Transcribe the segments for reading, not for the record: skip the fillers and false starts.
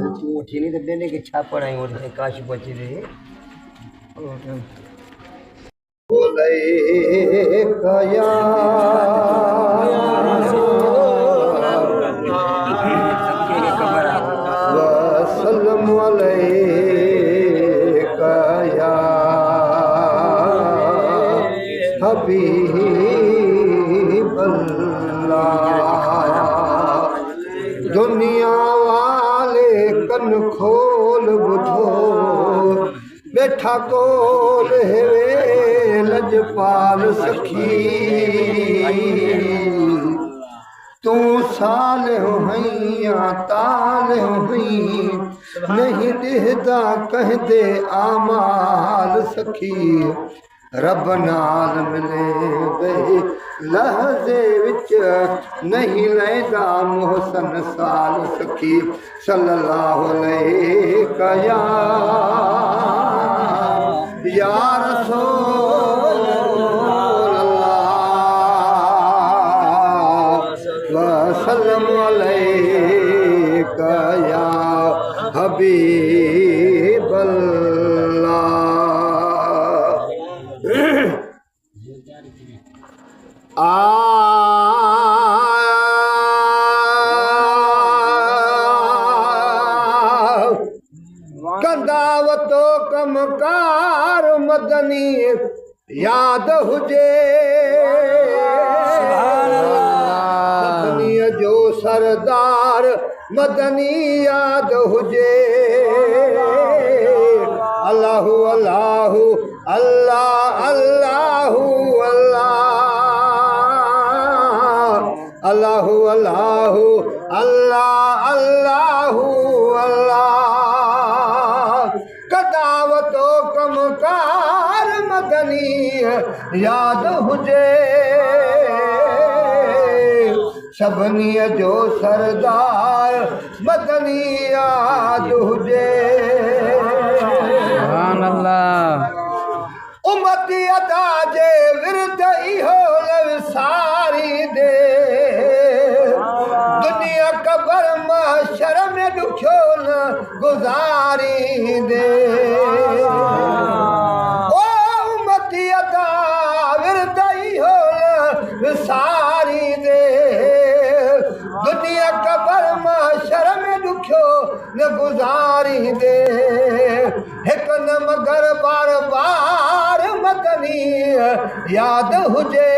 उठी नहीं तो देने के छापड़ आई और काश बच रहे बोले कया वसल्लम अलैका या हबीबल्लाह। दुनिया वाले कन खोल बुझो बैठा कोल हेवे लजपाल सखी तू साल होइया ताल होई नहीं दिहदा कह दे आमाल सखी रब नाल मिले बही लहजे विच नहीं लैदा मोहसन साल सखी सल्लल्लाहु अलैहि या रसूल अल्लाह वसल्लम अलैका या हबीबल्लाह। कंदावतो कमकार मदनी याद हुजे मदनी जो सरदार मदनी याद हुजे अल्लाहु अल्लाहु अल्लाह अल्लाहु अल्लाह अल्लाहु अल्लाहु अल्लाह अल्लाहु अल्लाह। कदावतो कमकार मदनी याद हुजे सभनी जो सरदार मदनी याद हुजे सुभान अल्लाह। उम्मती अदा जे विरद इहो लवसारी दे दुनिया कबर महशर में दुखियो न गुजारी दे ओ उम्मती अदा विरद इहो लवसारी दे दुनिया कबर महशर में दुखियो न गुजारी दे हिक न मगर बार बार मदनी याद हुजे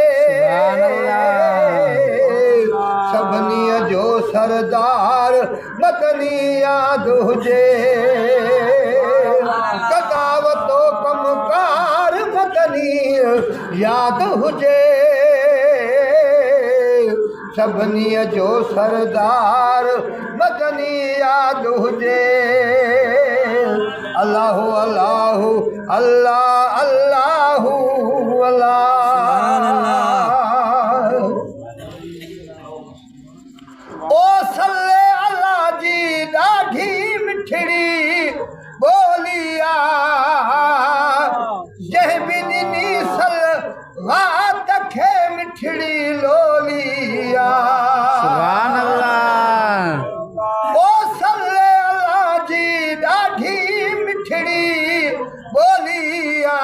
सभनी जो सरदार मदनी याद हुजे कदावतो कमकार मदनी याद हुजे सभनी जो सरदार मदनी याद हुजे अल्लाहु अल्लाहु अल्लाह अल्लाहु अल्लाह। ओ सल्ले अल्लाह जी ॾाढी मिठड़ी बोलिया जंहिं बि ॾिनी सलवात खे मिठड़ी लोलिया सुभान अल्लाह। ओ सल्ले अल्लाह जी ॾाढी मिठड़ी बोलिया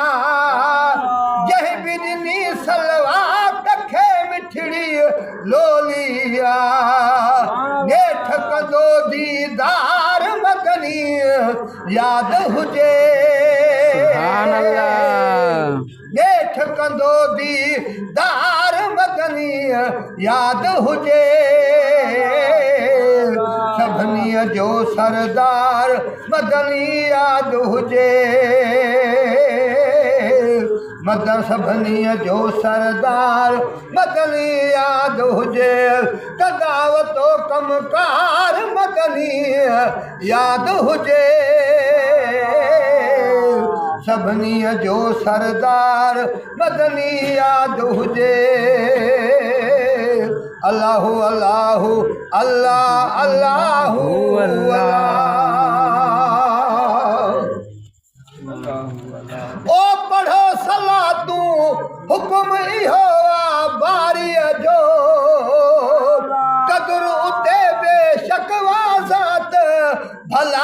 जंहिं बि ॾिनी सलवात खे मिठड़ी लोलिया ॻेठ कंदो दीदार मदनी याद हुजे सुभान अल्लाह। ॻेठ कंदो दीदार मदनी याद हुजे सभनी जो सरदार मदनी याद हुजे मदन सभनी जो सरदार मदनी याद हुजे कदावतो कमकार मदनी याद हुजे सभनी जो सरदार मदनी याद हुजे अल्लाहु अल्लाहु अल्लाह अल्लाहु अल्लाह। ओ पढ़ो सलातू हुक्म इहो बारी जो कदर उते बेशक वाज़ात भला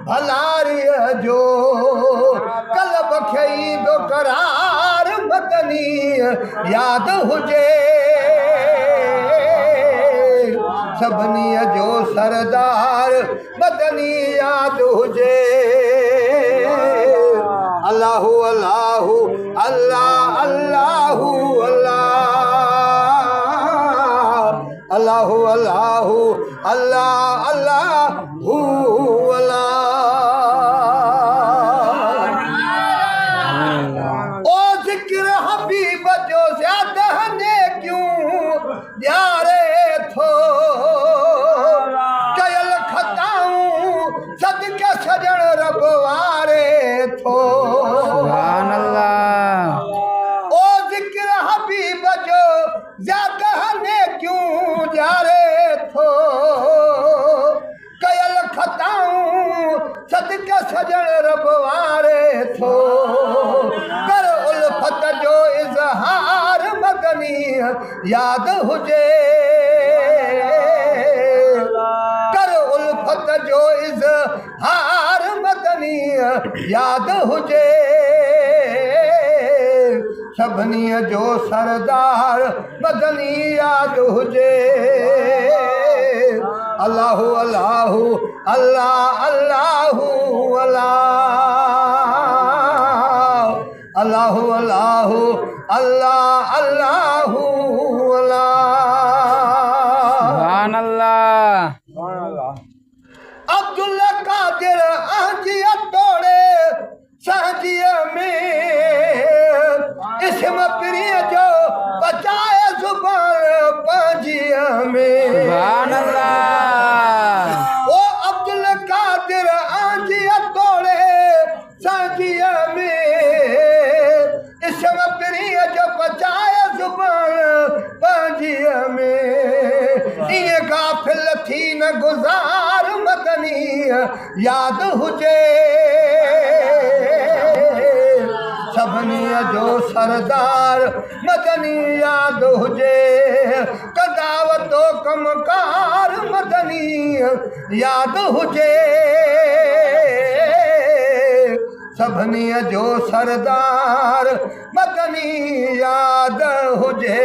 भलारीअ जो कल्ब खे ईंदो करार मदनी यादि हुजे सभिनी जो सरदार मदनी यादि हुजे अल्लाहु अल्लाहु अल्लाह अल्लाहु अल्लाह अल्लाहु अल्लाहु अल्लाह अल्लाहु अल्लाह ओ जिक्र हबीब जो ज्यादा ने क्यों यारे थो कयल खताऊं सदके सजण रब वारे थो सुभान अल्लाह ओ जिक्र हबीब जो ज्यादा ने क्यों यारे थो कयल खताऊं सदके सजण रब वारे थो कर उल्फत जो इज़हार मदनी यादि हुजे कर उल्फत जो इज़हार मदनी यादि हुजे सभिनी जो सरदार मदनी यादि हुजे अल्लाहु अल्लाहु अल्लाह अल्लाहु अल्लाह अल्लाहु अल्लाहु अल्लाह अल्लाहु अल्लाह सुभान अल्लाह अब्दुल कादिर आजिया तोड़े सहजिया में इसम प्रिय जो बचाए जुबान पाजिया में सुभान अल्लाह ओ अब्दुल कादिर आजिया तोड़े सहजिया में इसम प्रिय जो बचाए जुबान पाजिया में ये गाफिल थी न गुजार मदनी यादि हुजे सभिनी जो सरदार मदनी यादि हुजे कदावतो कमकार मदनी यादि हुजे सभिनी जो सरदार मदनी यादि हुजे